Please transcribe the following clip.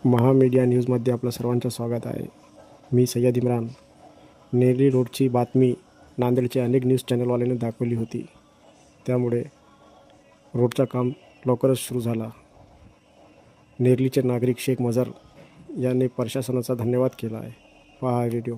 महामीडिया न्यूजमध्ये आपलं सर्वांचं स्वागत आहे. मी सय्यद इम्रान. नेरळी रोडची बातमी नांदेडच्या अनेक न्यूज चॅनलवाल्यांनी दाखवली होती. त्यामुळे रोडचं काम लवकरच सुरू झाला. नेरळीचे नागरिक शेख मजर यांनी प्रशासनाचा धन्यवाद केला आहे. पहा हा व्हिडिओ.